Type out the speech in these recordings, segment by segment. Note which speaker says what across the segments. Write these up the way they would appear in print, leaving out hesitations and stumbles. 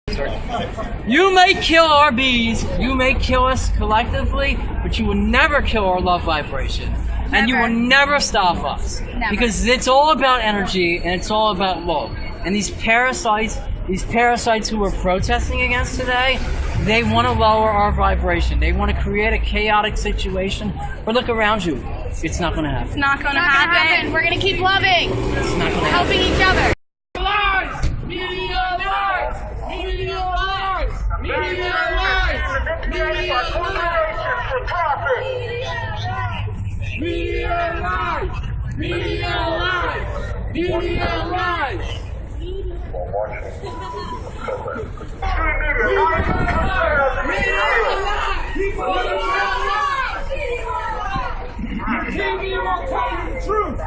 Speaker 1: You may kill our bees, you may kill us collectively, but you will never kill our love vibration. Never. And you will never stop us.
Speaker 2: Never.
Speaker 1: Because it's all about energy and it's all about love. And these parasites who we're protesting against today, they want to lower our vibration. They want to create a chaotic situation. But look around you. It's not going to happen.
Speaker 2: It's not going to happen. We're going to keep loving.
Speaker 1: It's not going to happen.
Speaker 2: Helping each other.
Speaker 3: Lies! Media lies! Media lies! Media lies! Media lies! For profit! Media lies! Media lies! Media lies! You won't tell you the truth.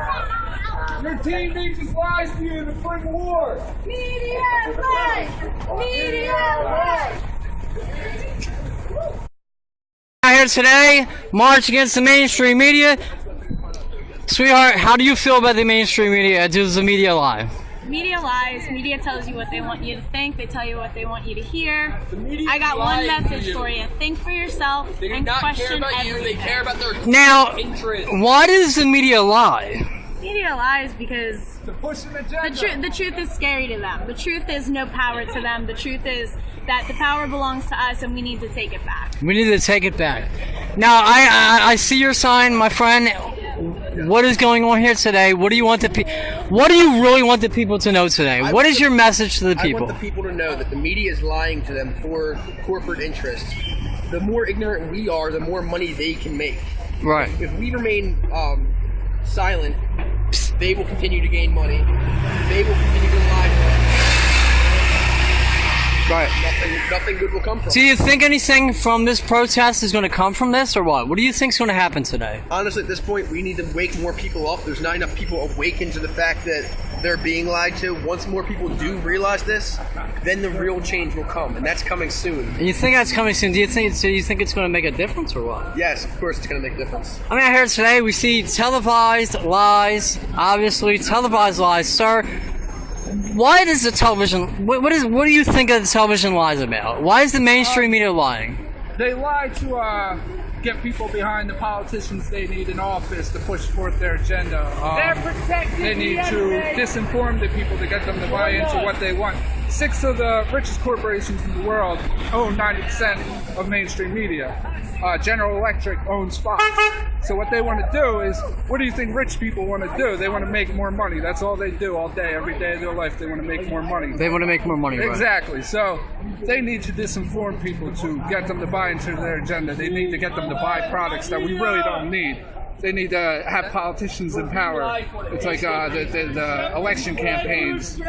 Speaker 3: Your team just lies to you to bring war.
Speaker 2: Media lies! Media lies!
Speaker 1: Out here today, march against the mainstream media. Sweetheart, how do you feel about the mainstream media? Does the media lie?
Speaker 4: Media lies. Media tells you what they want you to think. They tell you what they want you to hear.
Speaker 3: media
Speaker 4: I got one
Speaker 3: lies to
Speaker 4: message
Speaker 3: you.
Speaker 4: for you. Think for yourself
Speaker 3: They do
Speaker 4: and
Speaker 3: not care
Speaker 4: question
Speaker 3: about you.
Speaker 4: everything.
Speaker 3: They care about their
Speaker 1: Now,
Speaker 3: interests.
Speaker 1: why does the media lie?
Speaker 4: Media lies because
Speaker 3: To push an agenda.
Speaker 4: the truth is scary to them. The truth is no power to them. The truth is that the power belongs to us and we need to take it back.
Speaker 1: We need to take it back. Now, I see your sign, my friend. What is going on here today? What do you want what do you really want the people to know today? What is your message to the
Speaker 5: I
Speaker 1: people?
Speaker 5: want the people to know that the media is lying to them for corporate interests. The more ignorant we are, the more money they can make.
Speaker 1: Right.
Speaker 5: If we remain silent, they will continue to gain money. They will continue to lie to us.
Speaker 1: Right.
Speaker 5: Nothing good will come from
Speaker 1: Do
Speaker 5: it.
Speaker 1: you think anything from this protest is going to come from this, or what? What do you think is going to happen today?
Speaker 5: Honestly, at this point, we need to wake more people up. There's not enough people awakened to the fact that they're being lied to. Once more people do realize this, then the real change will come, and that's coming soon.
Speaker 1: And you think that's coming soon? Do you think it's going to make a difference, or what?
Speaker 5: Yes, of course it's going to make a difference.
Speaker 1: I mean, out here today we see televised lies. Obviously, televised lies, sir. Why does the television? What do you think of the television lies about? Why is the mainstream media lying?
Speaker 3: They lie to get people behind the politicians they need in office to push forth their agenda. They need to disinform the people to get them to buy into what they want. 6 of the richest corporations in the world own 90% of mainstream media. General Electric owns Fox. So what they want to do is, what do you think rich people want to do? They want to make more money. That's all they do all day, every day of their life. They want to make more money.
Speaker 1: They want to make more money, right?
Speaker 3: Exactly. So they need to disinform people to get them to buy into their agenda. They need to get them to buy products that we really don't need. They need to have politicians in power. It's like the election campaigns.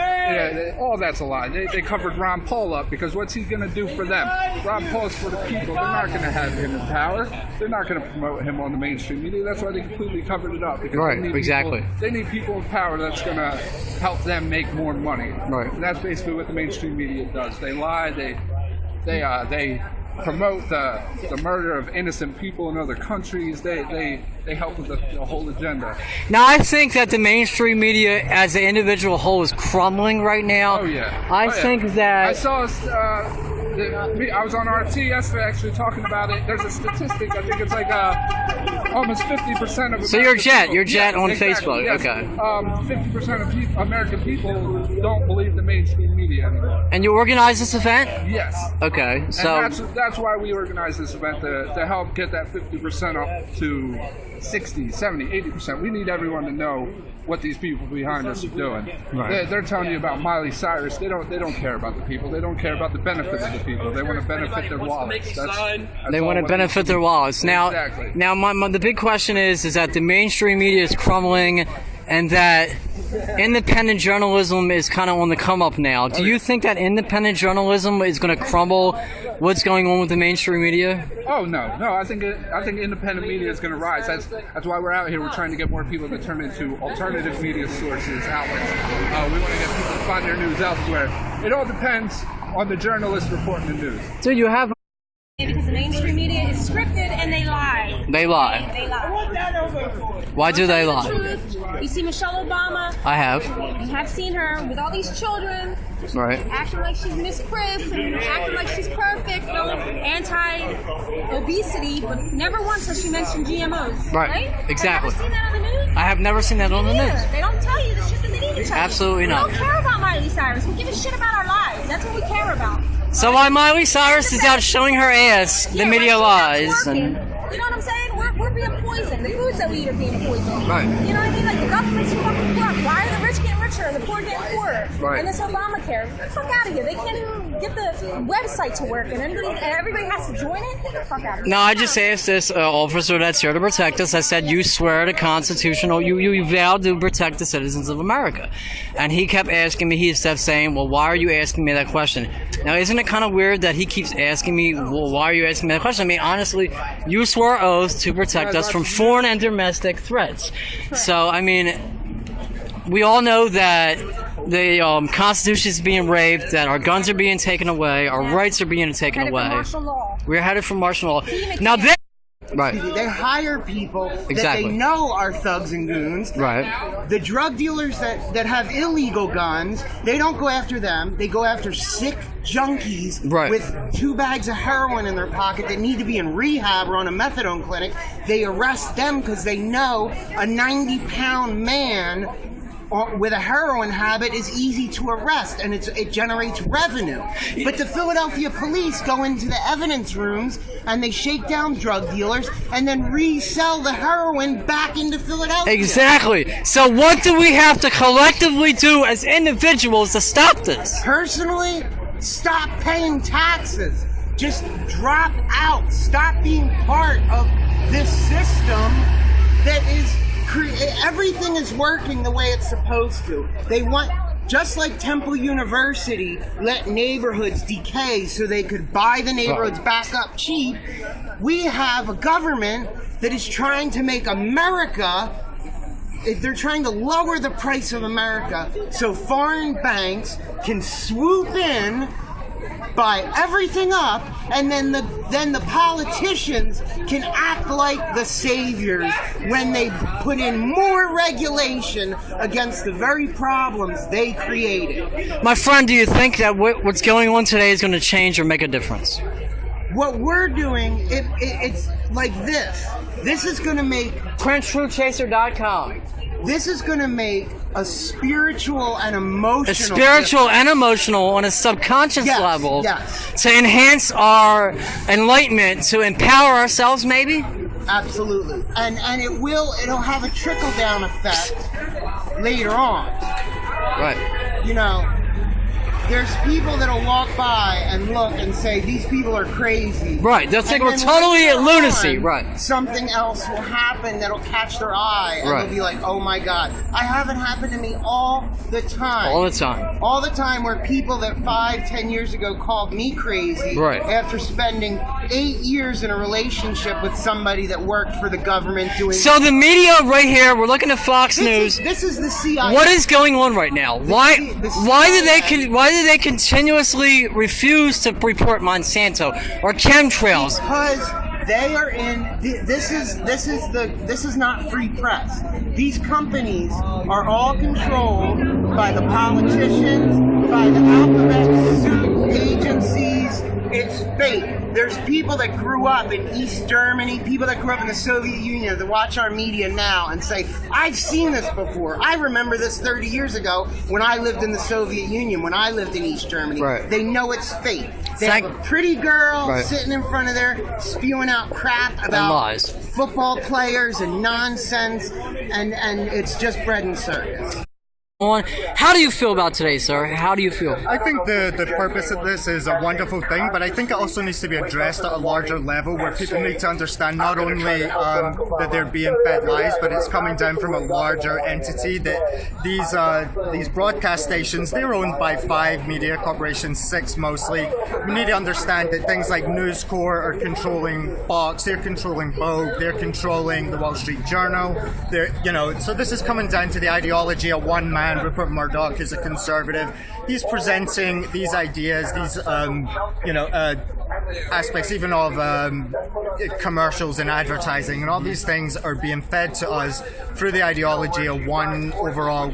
Speaker 3: All that's a lie. They covered Ron Paul up because what's he going to do for them? Ron Paul's for the people. They're not going to have him in power. They're not going to promote him on the mainstream media. That's why they completely covered it up. Because
Speaker 1: Right,
Speaker 3: they need
Speaker 1: exactly.
Speaker 3: They need people in power that's going to help them make more money.
Speaker 1: Right.
Speaker 3: And that's basically what the mainstream media does. They lie. They promote the murder of innocent people in other countries. They help with the whole agenda.
Speaker 1: Now, I think that the mainstream media as an individual whole is crumbling right now.
Speaker 3: Oh yeah.
Speaker 1: I think that
Speaker 3: I saw. I was on RT yesterday actually talking about it. There's a statistic. I think it's like almost 50% of.
Speaker 1: So you're Jet.
Speaker 3: People,
Speaker 1: You're Jet on
Speaker 3: exactly,
Speaker 1: Facebook.
Speaker 3: yes.
Speaker 1: Okay.
Speaker 3: 50% of American people don't believe the mainstream media anymore.
Speaker 1: And you organize this event?
Speaker 3: Yes.
Speaker 1: Okay. So
Speaker 3: And that's why we organized this event to help get that 50% up to 60, 70, 80%. We need everyone to know what these people behind us are doing.
Speaker 1: Right.
Speaker 3: They're telling you about Miley Cyrus. They don't care about the people. They don't care about the benefits of the people. They want to benefit their wallets.
Speaker 1: they want to benefit their wallets. Now,
Speaker 3: Exactly.
Speaker 1: now the big question is that the mainstream media is crumbling, and that independent journalism is kind of on the come up now. Do you think that independent journalism is going to crumble what's going on with the mainstream media?
Speaker 3: Oh no! I think independent media is going to rise. That's why we're out here. We're trying to get more people to turn into alternative media sources, outlets. We want to get people to find their news elsewhere. It all depends on the journalists reporting the news.
Speaker 1: Dude, you have
Speaker 4: Because The mainstream media is scripted and they lie.
Speaker 1: They lie.
Speaker 4: They lie.
Speaker 1: Why do they lie?
Speaker 4: Truth. You see Michelle Obama.
Speaker 1: I have.
Speaker 4: You have seen her with all these children.
Speaker 1: Right.
Speaker 4: Acting like she's Miss Chris and acting like she's perfect, anti-obesity, but never once has she mentioned GMOs.
Speaker 1: Right. Exactly.
Speaker 4: Have you never seen that on the news?
Speaker 1: I have never seen that on the news.
Speaker 4: They don't tell you the shit that they need to tell you.
Speaker 1: Absolutely not.
Speaker 4: We don't care about Miley Cyrus. We give a shit about our lives. That's what we care about.
Speaker 1: So while Miley Cyrus is out showing her ass, the media lies. And
Speaker 4: You know what I'm saying? We're being poisoned. The foods that we eat are being poisoned.
Speaker 1: Right.
Speaker 4: You know what I mean? Like the government's fucking corrupt. Why are the rich getting richer and the poor getting poorer?
Speaker 1: Right.
Speaker 4: And this Obamacare, get the fuck out of here. They can't even get the website to work, and everybody has to join it. Get the fuck out of here.
Speaker 1: no, I just asked this officer that's here to protect us. I said, you swear to constitutional, you vow to protect the citizens of America. And he kept asking me, he kept saying, well, why are you asking me that question? Now, isn't it kind of weird that he keeps asking me, well, why are you asking me that question? I mean, honestly, you swore oath to protect us from foreign and domestic threats. So, I mean, we all know that the Constitution is being raped, that our guns are being taken away, our rights are being taken away.
Speaker 4: Martial law.
Speaker 1: We're headed for martial law. Now, right.
Speaker 6: They hire people
Speaker 1: Exactly.
Speaker 6: that they know are thugs and goons.
Speaker 1: Right.
Speaker 6: The drug dealers that have illegal guns, they don't go after them. They go after sick junkies
Speaker 1: Right.
Speaker 6: with 2 bags of heroin in their pocket that need to be in rehab or on a methadone clinic. They arrest them because they know a 90-pound man with a heroin habit is easy to arrest, and it generates revenue. But the Philadelphia police go into the evidence rooms and they shake down drug dealers and then resell the heroin back into Philadelphia.
Speaker 1: Exactly. So what do we have to collectively do as individuals to stop this?
Speaker 6: Personally, stop paying taxes. Just drop out. Stop being part of this system that is everything is working the way it's supposed to. They want, just like Temple University let neighborhoods decay so they could buy the neighborhoods back up cheap, we have a government that is trying to make America, they're trying to lower the price of America so foreign banks can swoop in, buy everything up, and then the politicians can act like the saviors when they put in more regulation against the very problems they created.
Speaker 1: My friend, do you think that what's going on today is going to change or make a difference?
Speaker 6: What we're doing, it's like this. This is going to make
Speaker 1: PrinceTruthChaser.com.
Speaker 6: This is going to make a spiritual and emotional.
Speaker 1: A spiritual and emotional on a subconscious level
Speaker 6: Yes.
Speaker 1: to enhance our enlightenment, to empower ourselves, maybe.
Speaker 6: Absolutely, and it'll have a trickle down effect later on.
Speaker 1: Right.
Speaker 6: You know, there's people that'll walk by and look and say these people are crazy.
Speaker 1: Right. They'll think
Speaker 6: And
Speaker 1: we're
Speaker 6: then
Speaker 1: totally
Speaker 6: later
Speaker 1: at lunacy.
Speaker 6: on,
Speaker 1: Right.
Speaker 6: Something else will happen that'll catch their eye, and
Speaker 1: Right.
Speaker 6: they'll be like, "Oh my God!" I have it happen to me all the time.
Speaker 1: All the time.
Speaker 6: All the time, where people that 5-10 years ago called me crazy
Speaker 1: Right.
Speaker 6: after spending 8 years in a relationship with somebody that worked for the government doing.
Speaker 1: So the media right here, we're looking at Fox News.
Speaker 6: This is the CIA.
Speaker 1: What is going on right now? Why do they continuously refuse to report Monsanto or chemtrails?
Speaker 6: Because they are in. This is not free press. These companies are all controlled by the politicians, by the alphabet soup agencies. It's fake. There's people that grew up in East Germany, people that grew up in the Soviet Union that watch our media now and say, I've seen this before. I remember this 30 years ago when I lived in the Soviet Union, when I lived in East Germany.
Speaker 1: Right.
Speaker 6: They know it's fake. They have a pretty girl sitting in front of there spewing out crap about
Speaker 1: lies.
Speaker 6: Football players and nonsense, and it's just bread and circus.
Speaker 1: How do you feel about today, sir? How do you feel?
Speaker 7: I think the purpose of this is a wonderful thing, but I think it also needs to be addressed at a larger level where people need to understand not only that they're being fed lies, but it's coming down from a larger entity, that these broadcast stations, they're owned by 5 media corporations, 6 mostly. We need to understand that things like News Corp are controlling Fox, they're controlling Vogue, they're controlling the Wall Street Journal. So this is coming down to the ideology of one man. Rupert Murdoch is a conservative. He's presenting these ideas, these aspects even of commercials and advertising, and all these things are being fed to us through the ideology of one overall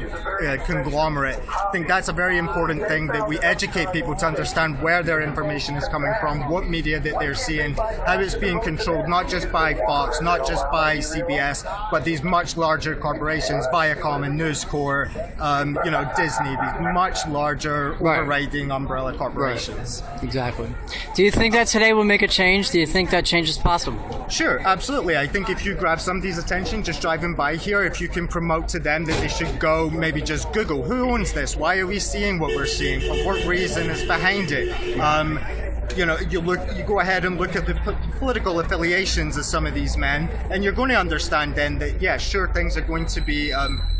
Speaker 7: conglomerate. I think that's a very important thing, that we educate people to understand where their information is coming from, what media that they're seeing, how it's being controlled, not just by Fox, not just by CBS, but these much larger corporations, Viacom and News Corp, Disney, these much larger overriding umbrella corporations.
Speaker 1: Right. Exactly. Do you think that today will make a change? Do you think that change is possible?
Speaker 7: Sure, absolutely. I think if you grab somebody's attention just driving by here, if you can promote to them that they should go maybe just Google, who owns this? Why are we seeing what we're seeing? For what reason is behind it? You go ahead and look at the political affiliations of some of these men, and you're going to understand then that, yeah, sure, things are going to be,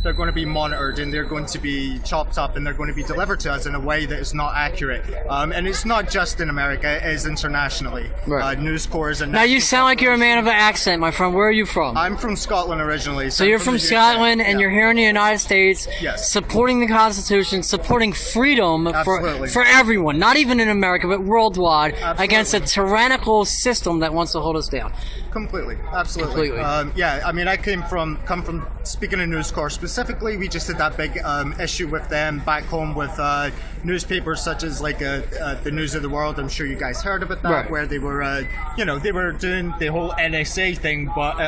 Speaker 7: they're going to be monitored, and they're going to be chopped up, and they're going to be delivered to us in a way that is not accurate. And it's not just in America, it is internationally.
Speaker 1: Right.
Speaker 7: News Corps is a
Speaker 1: now you sound like you're a man of an accent, my friend. Where are you from?
Speaker 7: I'm from Scotland originally.
Speaker 1: So you're from Scotland, and you're here in the United States,
Speaker 7: yes,
Speaker 1: supporting the Constitution, supporting freedom for everyone, not even in America, but worldwide.
Speaker 7: Absolutely.
Speaker 1: Against a tyrannical system that wants to hold us down.
Speaker 7: Completely, absolutely. I come from speaking of News Corps specifically. We just did that big issue with them back home with newspapers such as the News of the World. I'm sure you guys heard about that,
Speaker 1: right,
Speaker 7: where they were, they were doing the whole NSA thing, but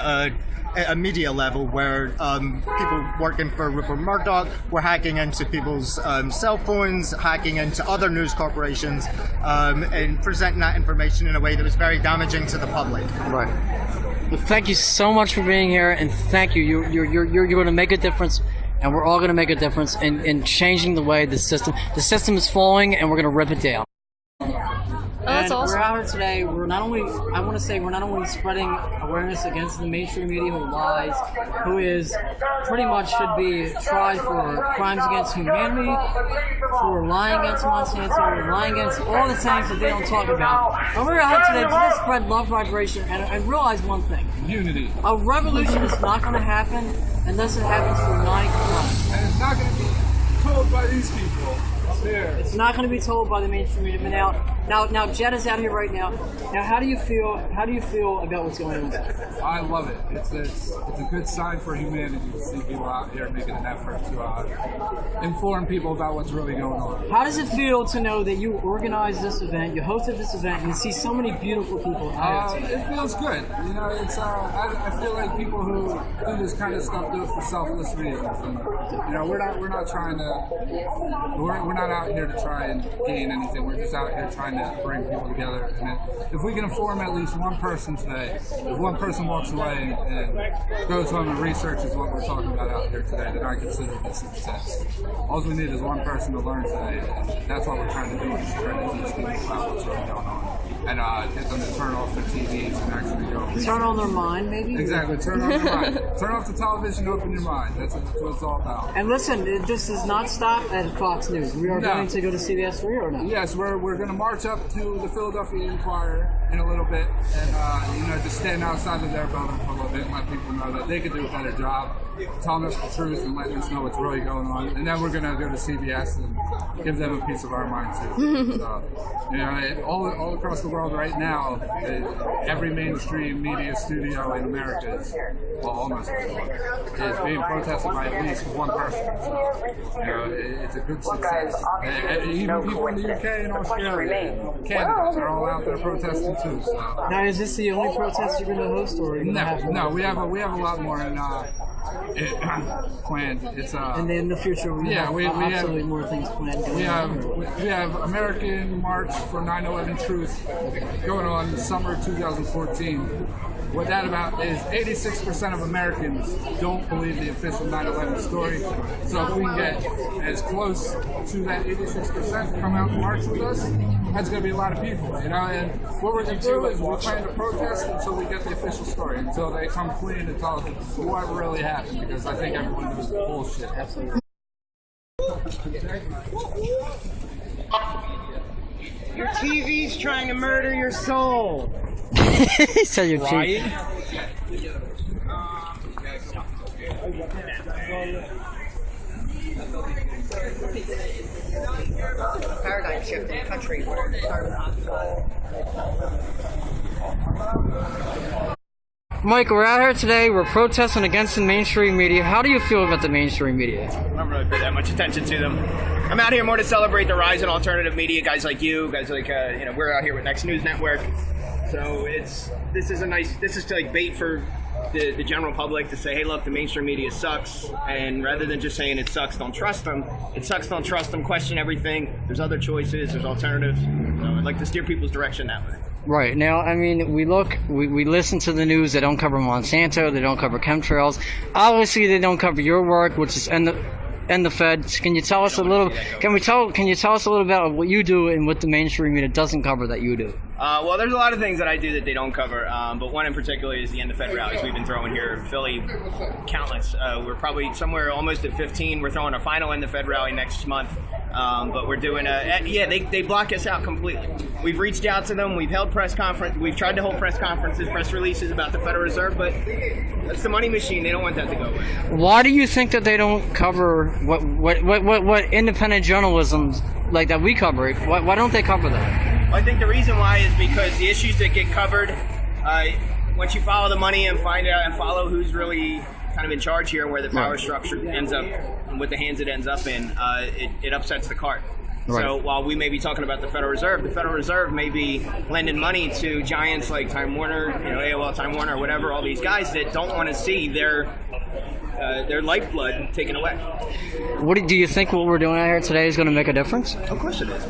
Speaker 7: at a media level, where people working for Rupert Murdoch were hacking into people's cell phones, hacking into other news corporations, and presenting that information in a way that was very damaging to the public.
Speaker 1: Right. Well, thank you so much for being here, and thank you. You're going to make a difference, and we're all going to make a difference in changing the way the system is falling, and we're going to rip it down.
Speaker 2: Oh, that's awesome.
Speaker 1: We're out here today. We're not only spreading awareness against the mainstream media who lies, who is pretty much should be tried for crimes against humanity, for lying against Monsanto, lying against all the things that they don't talk about. And we're out today to just spread love, vibration, and realize one thing:
Speaker 3: unity.
Speaker 1: A revolution is not going to happen unless it happens through 9 crimes.
Speaker 3: And it's not going to be told by these people.
Speaker 1: It's not going to be told by the mainstream media. But now, Jed is out here right now. Now, how do you feel? How do you feel about what's going on?
Speaker 3: I love it. It's a good sign for humanity to see people out here making an effort to inform people about what's really going on.
Speaker 1: How does it feel to know that you organized this event, you hosted this event, and you see so many beautiful people out here today?
Speaker 3: It feels good. It's I feel like people who do this kind of stuff do it for selfless reasons. And, we're not trying to. We're not out here to try and gain anything. We're just out here trying to bring people together. And if we can inform at least one person today, if one person walks away and goes home and researches what we're talking about out here today, then I consider it a success. All we need is one person to learn today. And that's what we're trying to do, is trying to teach people about what's really going on. And get them to turn off their TVs and actually go.
Speaker 1: Turn on their mind, maybe?
Speaker 3: Exactly, turn on their mind. Turn off the television, open your mind. That's what it's all about.
Speaker 1: And listen, this does not stop at Fox News. We are going to go to CBS 3 or not?
Speaker 3: Yes, we're going to march up to the Philadelphia Inquirer in a little bit, and just stand outside of their building for a little bit and let people know that they could do a better job telling us the truth and letting us know what's really going on. And then we're going to go to CBS and give them a piece of our mind too. So, all across the world right now, every mainstream media studio in America is, well, almost is being protested by at least one person. So, it's a good success. Even people in the UK and Australia and Canada are all out there protesting too. So.
Speaker 1: Now, is this the only protest you're going to host, or are you going to have more?
Speaker 3: No, we have a lot more planned.
Speaker 1: And then in the future, we have absolutely more things planned.
Speaker 3: We have American March for 9/11 Truth going on summer 2014. What that about is 86% of Americans don't believe the official 9/11 story. So if we can get as close to that 86% come out and march with us, that's going to be a lot of people, And what we're going to do is we're planning to protest until we get the official story, until they come clean and tell us what really happened, because I think everyone knows bullshit. Absolutely.
Speaker 6: Your TV's trying to murder your soul.
Speaker 1: So you're cheating.
Speaker 6: Paradigm shift in the country where
Speaker 1: Mike, we're out here today. We're protesting against the mainstream media. How do you feel about the mainstream media?
Speaker 8: I don't really pay that much attention to them. I'm out here more to celebrate the rise in alternative media. Guys like you, guys like we're out here with Next News Network. So this is like bait for the general public to say, hey, look, the mainstream media sucks. And rather than just saying it sucks, don't trust them. It sucks, don't trust them. Question everything. There's other choices. There's alternatives. So I'd like to steer people's direction that way.
Speaker 1: Right. Now, I mean, we listen to the news. They don't cover Monsanto. They don't cover chemtrails. Obviously, they don't cover your work, which is end the feds. Can you tell us a little? Can you tell us a little about what you do and what the mainstream media doesn't cover that you do?
Speaker 8: Well, there's a lot of things that I do that they don't cover, but one in particular is the end of Fed rallies we've been throwing here in Philly, countless. We're probably somewhere almost at 15. We're throwing a final end of Fed rally next month, but we're doing they block us out completely. We've reached out to them. We've held press conference. We've tried to hold press conferences, press releases about the Federal Reserve, but that's the money machine. They don't want that to go away.
Speaker 1: Why do you think that they don't cover what independent journalism like that we cover? Why don't they cover that?
Speaker 8: I think the reason why is because the issues that get covered, once you follow the money and find out and follow who's really kind of in charge here and where the power structure ends up and what the hands it ends up in, it upsets the cart. Right. So while we may be talking about the Federal Reserve may be lending money to giants like Time Warner, AOL, Time Warner, or whatever, all these guys that don't want to see their lifeblood taken away.
Speaker 1: Do you think what we're doing out here today is going to make a difference?
Speaker 8: Of course it is.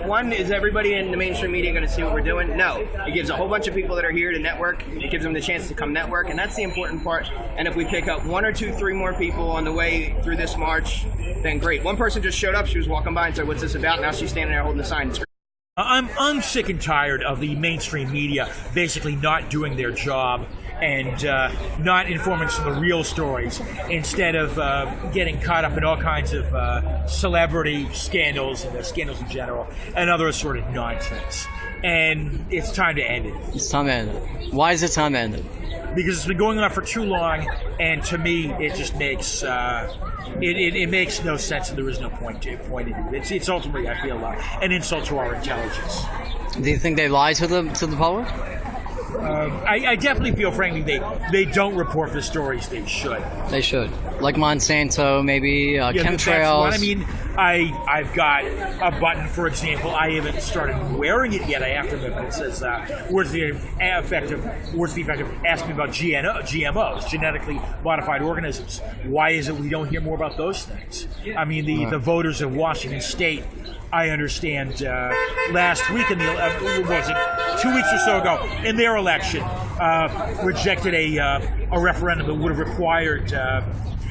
Speaker 8: One, is everybody in the mainstream media going to see what we're doing? No. It gives a whole bunch of people that are here to network. It gives them the chance to come network, and that's the important part. And if we pick up 1 or 2, 3 more people on the way through this march, then great. One person just showed up. She was walking by and said, "What's this about?" Now she's standing there holding a sign.
Speaker 9: I'm sick and tired of the mainstream media basically not doing their job and not informing us of the real stories instead of getting caught up in all kinds of celebrity scandals and scandals in general and other sort of nonsense. And it's time to end it.
Speaker 1: It's time to end it. Why is it time to end it?
Speaker 9: Because it's been going on for too long, and to me, it just makes it makes no sense, and there is no point in it. It's ultimately, I feel, an insult to our intelligence.
Speaker 1: Do you think they lie to the public?
Speaker 9: I definitely feel, frankly, they don't report the stories they should.
Speaker 1: They should. Like Monsanto, maybe chemtrails.
Speaker 9: That's what I mean. I've got a button, for example. I haven't started wearing it yet. I have to admit, but it says, where's the effect of asking about GMOs, genetically modified organisms? Why is it we don't hear more about those things? I mean, the voters of Washington State, I understand, last week in what was it, 2 weeks or so ago, in their election, rejected a referendum that would have required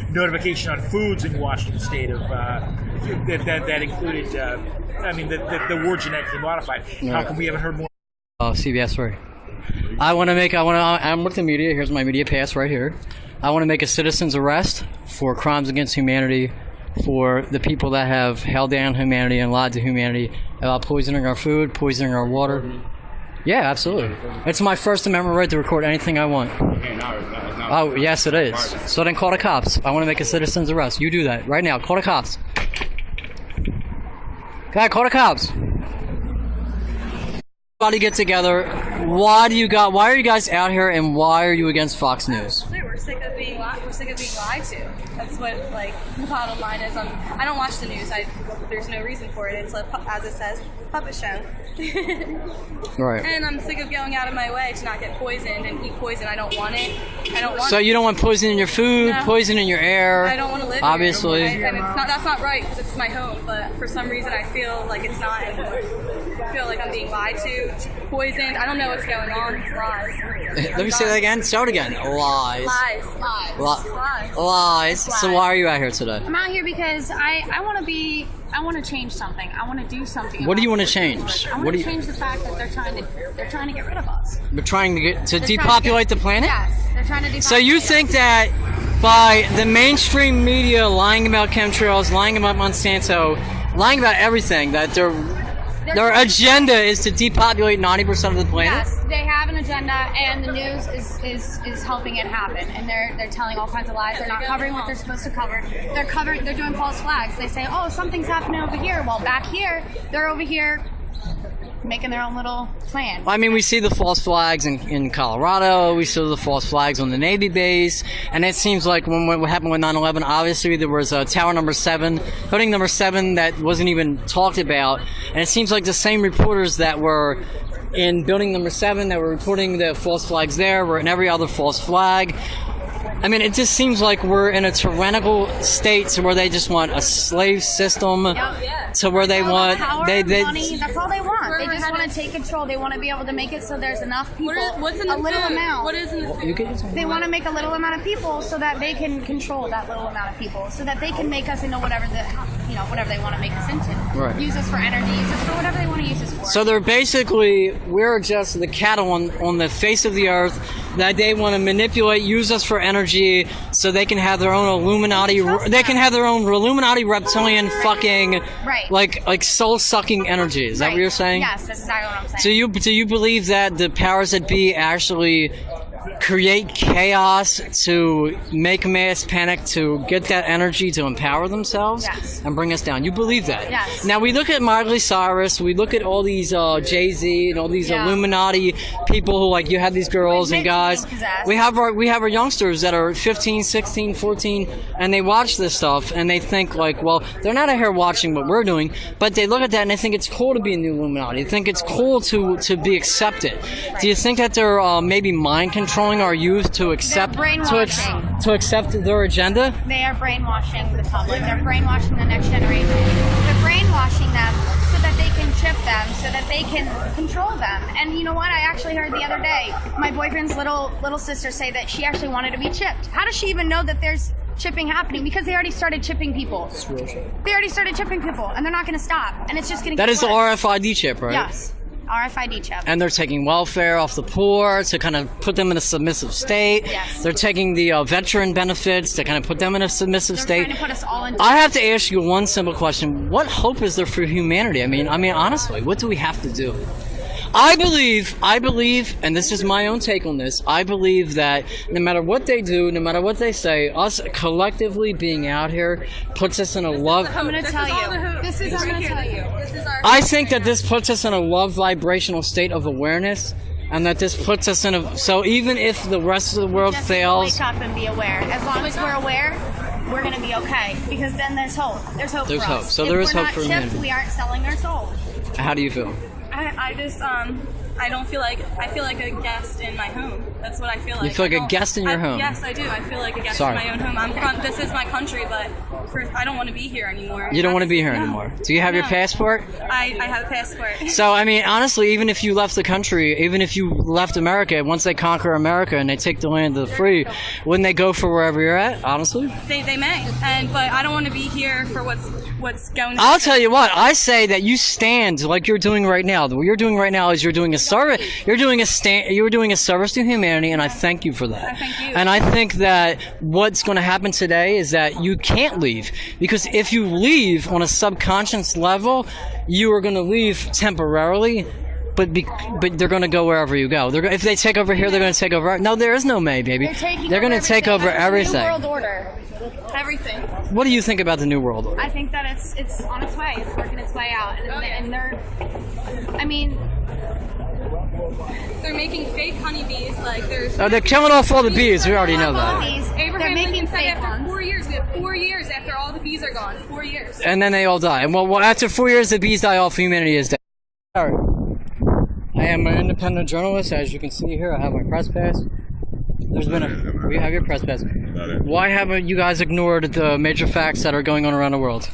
Speaker 9: notification on foods in Washington State of that included, the word genetically modified. Yeah. How come we haven't heard more?
Speaker 1: CBS 3. I'm with the media. Here's my media pass right here. I want to make a citizen's arrest for crimes against humanity for the people that have held down humanity and lied to humanity about poisoning our food, poisoning our water. Yeah, absolutely. It's my First Amendment right to record anything I want. Oh, yes, it is. So then call the cops. I want to make a citizen's arrest. You do that right now. Call the cops. God, call the cops. Everybody get together. Why are you guys out here, and why are you against Fox News?
Speaker 2: We're sick of being lied to. That's what the bottom line is. I don't watch the news. There's no reason for it. It's as it says, puppet show.
Speaker 1: Right.
Speaker 2: And I'm sick of going out of my way to not get poisoned and eat poison. I don't want it.
Speaker 1: So you don't want poison in your food,
Speaker 2: no.
Speaker 1: Poison in your air.
Speaker 2: I don't want to live
Speaker 1: obviously.
Speaker 2: Here. And that's not right because it's my home. But for some reason, I feel like it's not anymore. I feel like I'm being lied to, poisoned. I don't know what's going on. It's lies.
Speaker 1: Let me say that again. Start again. Lies.
Speaker 2: Lies.
Speaker 1: So why are you out here today?
Speaker 4: I'm out here because I want to change something. I want to do something.
Speaker 1: What do you want to change?
Speaker 4: I want to change the fact that they're trying to get rid of us.
Speaker 1: They're trying to depopulate the planet?
Speaker 4: Yes, they're trying to depopulate.
Speaker 1: So you think that by the mainstream media lying about chemtrails, lying about Monsanto, lying about everything, that their agenda is to depopulate 90% of the planet?
Speaker 4: Yes, they have an agenda, and the news is helping it happen. And they're telling all kinds of lies. They're not covering what they're supposed to cover. They're doing false flags. They say, oh, something's happening over here. Well, back here, they're over here making their own little plan.
Speaker 1: I mean, we see the false flags in Colorado. We saw the false flags on the Navy base. And it seems like what happened with 9/11, obviously there was a tower number 7, building number 7 that wasn't even talked about. And it seems like the same reporters that were in building number 7 that were reporting the false flags there were in every other false flag. I mean, it just seems like we're in a tyrannical state to where they just want a slave system to where they want
Speaker 4: power,
Speaker 1: they
Speaker 4: money. That's all they want. They just want to take control. They want to be able to make it so there's enough people.
Speaker 2: What's in
Speaker 4: a
Speaker 2: the
Speaker 4: little
Speaker 2: food?
Speaker 4: amount.
Speaker 2: What is in the food?
Speaker 1: You can just-
Speaker 4: They want to make a little amount of people so that they can control that little amount of people, so that they can make us into whatever whatever they want to make us into.
Speaker 1: Right.
Speaker 4: Use us for energy. Use us for whatever they want to use us for.
Speaker 1: So they're basically, we're just the cattle on the face of the earth that they want to manipulate, use us for energy, so they can have their own Illuminati. They can have their own Illuminati reptilian fucking like soul sucking energy. Is that what you're saying?
Speaker 4: Yes, that's exactly what I'm saying.
Speaker 1: Do you believe that the powers that be actually create chaos to make mass panic to get that energy to empower themselves and bring us down? You believe that?
Speaker 4: Yes.
Speaker 1: Now we look at Miley Cyrus, we look at all these Jay-Z and all these Illuminati people who, like, you have these girls and guys. We have our youngsters that are 15, 16, 14, and they watch this stuff and they think like, well, they're not out here watching what we're doing, but they look at that and they think it's cool to be in the Illuminati. They think it's cool to be accepted. Do you think that they're maybe mind controlling our youth to accept to accept their agenda?
Speaker 4: They are brainwashing the public. They're brainwashing the next generation. They're brainwashing them so that they can chip them, so that they can control them. And you know what? I actually heard the other day my boyfriend's little sister say that she actually wanted to be chipped. How does she even know that there's chipping happening? Because they already started chipping people. They already started chipping people, and they're not going to stop. And it's just going to.
Speaker 1: That is the RFID chip, right?
Speaker 4: Yes. RFID chip.
Speaker 1: And they're taking welfare off the poor to kind of put them in a submissive state.
Speaker 4: Yes.
Speaker 1: They're taking the veteran benefits to kind of put them in a submissive state.
Speaker 4: Trying to put us all into.
Speaker 1: I have to ask you one simple question. What hope is there for humanity? I mean, honestly, what do we have to do? I believe, and this is my own take on this, I believe that no matter what they do, no matter what they say, us collectively being out here puts us in a love...
Speaker 4: I'm going to tell you.
Speaker 1: I think that this puts us in a love vibrational state of awareness, and that this puts us in a... So even if the rest of the world fails...
Speaker 4: Wake up and be aware. As long as we're aware, we're going to be okay. Because then there's hope. There's hope for us.
Speaker 1: Hope. So there is hope for humanity.
Speaker 4: If we're not chipped, we aren't selling our soul.
Speaker 1: How do you feel?
Speaker 2: I just I don't feel like I feel like a guest in my home. That's what I feel like.
Speaker 1: You feel like a guest in your home?
Speaker 2: Yes, I do. I feel like a guest
Speaker 1: Sorry.
Speaker 2: in my own home. I'm from. This is my country, but I don't want to be here anymore.
Speaker 1: You don't want to be here anymore. Do you have your passport?
Speaker 2: I have a passport.
Speaker 1: So, I mean, honestly, even if you left the country, even if you left America, once they conquer America and they take the land of the free, wouldn't they go for wherever you're at, honestly?
Speaker 2: They may, but I don't want to be here for what's going on.
Speaker 1: I'll tell you what, I say that you stand like you're doing right now. What you're doing right now is you're doing a service. You're doing a service to humanity, and I thank you for that.
Speaker 2: Thank you.
Speaker 1: And I think that what's going to happen today is that you can't leave, because if you leave on a subconscious level, you are going to leave temporarily. But they're going to go wherever you go. If they take over here, they're going to take over. No, there is no May, baby. They're going to take over everything.
Speaker 4: New world order.
Speaker 2: Everything.
Speaker 1: What do you think about the New World Order?
Speaker 4: I think that it's on its way. It's working its way out, and they're. I mean.
Speaker 2: They're making fake honeybees. Like there's.
Speaker 1: Oh, they're killing off all the bees. We already know that.
Speaker 2: Abraham Lincoln said after 4 years, we have 4 years after all the bees are gone. 4 years.
Speaker 1: And then they all die. And well, after 4 years, the bees die off. Humanity is dead. All right. I am an independent journalist. As you can see here, I have my press pass. We have your press pass. Why haven't you guys ignored the major facts that are going on around the world?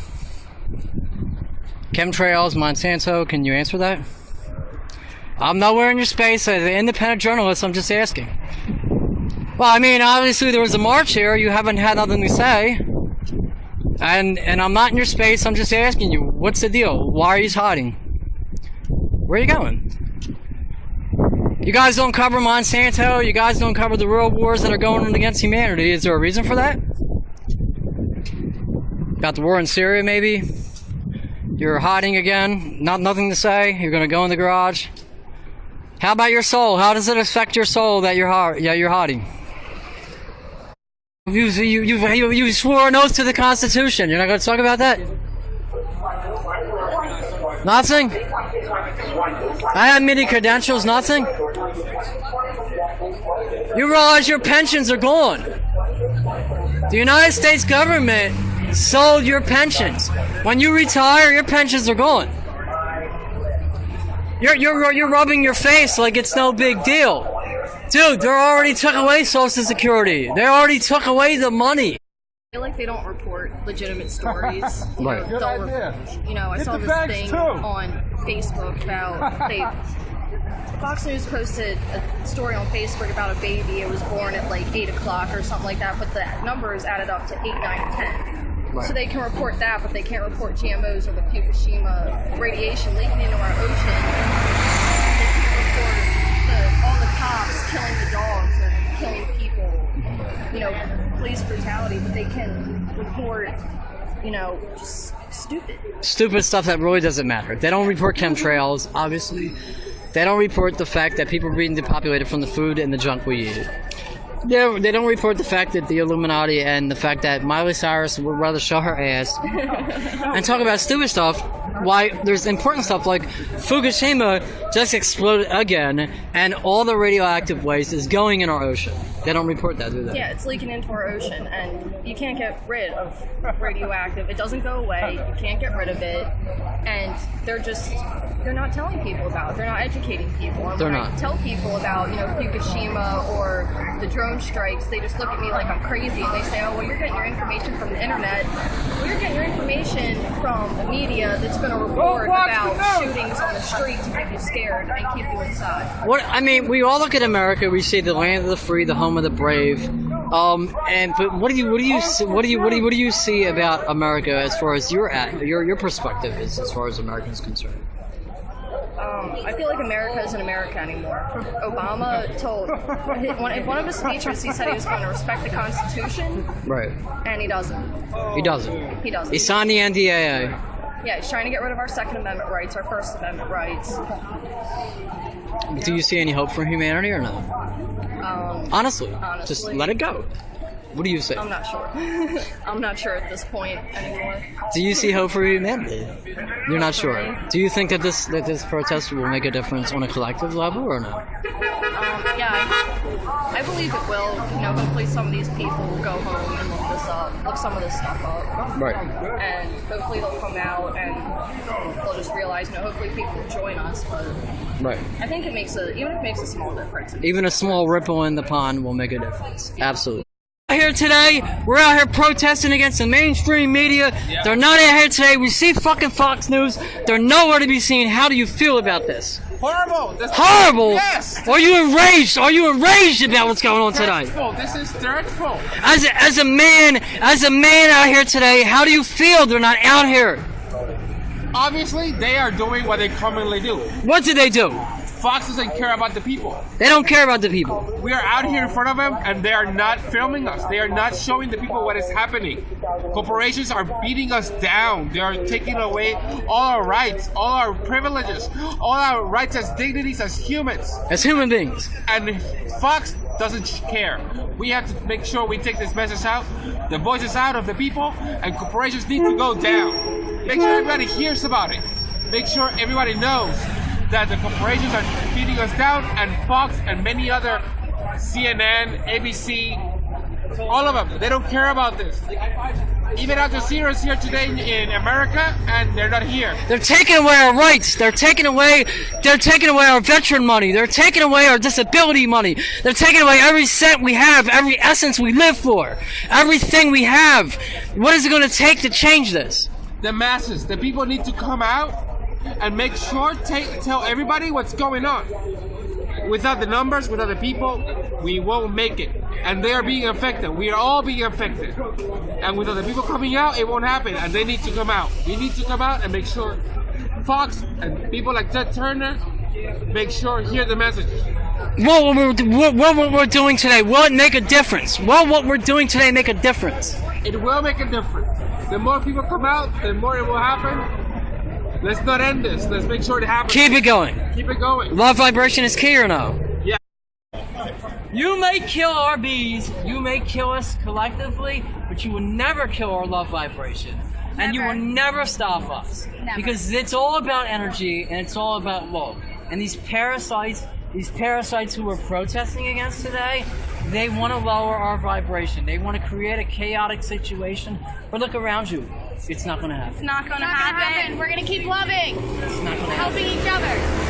Speaker 1: Chemtrails, Monsanto, can you answer that? I'm nowhere in your space. As an independent journalist, I'm just asking. Well, I mean, obviously there was a march here. You haven't had nothing to say. And I'm not in your space. I'm just asking you, what's the deal? Why are you hiding? Where are you going? You guys don't cover Monsanto. You guys don't cover the real wars that are going on against humanity. Is there a reason for that? About the war in Syria, maybe? You're hiding again? Nothing to say? You're going to go in the garage? How about your soul? How does it affect your soul that you're hiding? You swore an oath to the Constitution. You're not going to talk about that? Nothing? I have media credentials, nothing. You realize your pensions are gone. The United States government sold your pensions. When you retire, your pensions are gone. You're rubbing your face like it's no big deal. Dude, they already took away Social Security. They already took away the money.
Speaker 10: I feel like they don't report legitimate stories.
Speaker 1: Right.
Speaker 10: I saw this thing on Facebook about Fox News posted a story on Facebook about a baby. It was born at like 8 o'clock or something like that, but the numbers added up to 8, 9, 10. Right. So they can report that, but they can't report GMOs or the Fukushima radiation leaking into our ocean. They can't report all the cops killing the dogs or killing people, police brutality, but they can report, just
Speaker 1: Stupid stuff that really doesn't matter. They don't report chemtrails, obviously. They don't report the fact that people are being depopulated from the food and the junk we eat. They don't report the fact that the Illuminati and the fact that Miley Cyrus would rather show her ass and talk about stupid stuff. Why there's important stuff like Fukushima just exploded again and all the radioactive waste is going in our ocean. They don't report that, do they?
Speaker 10: Yeah, it's leaking into our ocean, and you can't get rid of radioactive. It doesn't go away. You can't get rid of it, and they're not telling people about it. They're not educating people. And
Speaker 1: they're
Speaker 10: when
Speaker 1: not.
Speaker 10: I tell people about, Fukushima or the drone strikes, they just look at me like I'm crazy, and they say, oh, well, you're getting your information from the internet. Well, you're getting your information from the media that's going to report about shootings on the street to make you scared and keep you inside.
Speaker 1: We all look at America. We say the land of the free, the home of the brave. But what do you see about America as far as your perspective is as far as America is concerned?
Speaker 10: I feel like America isn't America anymore. Obama told in one of his speeches he said he was going to respect the Constitution.
Speaker 1: Right.
Speaker 10: And he doesn't.
Speaker 1: He doesn't.
Speaker 10: He doesn't.
Speaker 1: He signed the NDAA.
Speaker 10: Yeah, he's trying to get rid of our Second Amendment rights, our First Amendment rights.
Speaker 1: Do you see any hope for humanity or no? Honestly, just let it go. What do you say?
Speaker 10: I'm not sure. I'm not sure at this point anymore.
Speaker 1: Do you see hope for humanity? You're not sure. Do you think that this protest will make a difference on a collective level or no?
Speaker 10: I believe it will. Hopefully some of these people will go home and look some of this stuff up.
Speaker 1: Right.
Speaker 10: And hopefully they'll come out and they'll just realize, hopefully people will join us. But
Speaker 1: right.
Speaker 10: I think even if it makes a small difference.
Speaker 1: Even a small ripple in the pond will make a difference. Absolutely. Here today, we're out here protesting against the mainstream media. Yeah. They're not out here today. We see fucking Fox News. They're nowhere to be seen. How do you feel about this?
Speaker 3: Horrible.
Speaker 1: Horrible?
Speaker 3: Yes.
Speaker 1: Are you enraged? Are you enraged about what's going on today?
Speaker 3: This is dreadful.
Speaker 1: As a man out here today, how do you feel they're not out here?
Speaker 3: Obviously, they are doing what they commonly do.
Speaker 1: What do they do?
Speaker 3: Fox doesn't care about the people.
Speaker 1: They don't care about the people.
Speaker 3: We are out here in front of them, and they are not filming us. They are not showing the people what is happening. Corporations are beating us down. They are taking away all our rights, all our privileges, all our rights as dignities as humans.
Speaker 1: As human beings.
Speaker 3: And Fox doesn't care. We have to make sure we take this message out. The voice is out of the people, and corporations need to go down. Make sure everybody hears about it. Make sure everybody knows that the corporations are beating us down, and Fox and many other, CNN, ABC, all of them, they don't care about this. Even Al Jazeera is here today in America, and they're not here.
Speaker 1: They're taking away our rights. They're taking away our veteran money. They're taking away our disability money. They're taking away every cent we have, every essence we live for, everything we have. What is it going to take to change this?
Speaker 3: The masses, the people need to come out and make sure tell everybody what's going on. Without the numbers, without the people, we won't make it. And they are being affected. We are all being affected. And without the people coming out, it won't happen. And they need to come out. We need to come out and make sure Fox and people like Ted Turner make sure hear the message.
Speaker 1: What we're doing today, will it make a difference? Will what we're doing today make a difference?
Speaker 3: It will make a difference. The more people come out, the more it will happen. Let's not end this. Let's make sure it happens.
Speaker 1: Keep it going.
Speaker 3: Keep it going.
Speaker 1: Love vibration is key or no?
Speaker 3: Yeah.
Speaker 1: You may kill our bees, you may kill us collectively, but you will never kill our love vibration. And you
Speaker 2: Never.
Speaker 1: will never stop us.
Speaker 4: Never.
Speaker 1: Because it's all about energy and it's all about love. And these parasites who are protesting against today, they want to lower our vibration. They want to create a chaotic situation. But look around you. It's not going to happen.
Speaker 2: It's not going to
Speaker 4: It's not gonna
Speaker 2: happen.
Speaker 4: We're gonna keep loving,
Speaker 1: It's not going to happen.
Speaker 4: helping each other.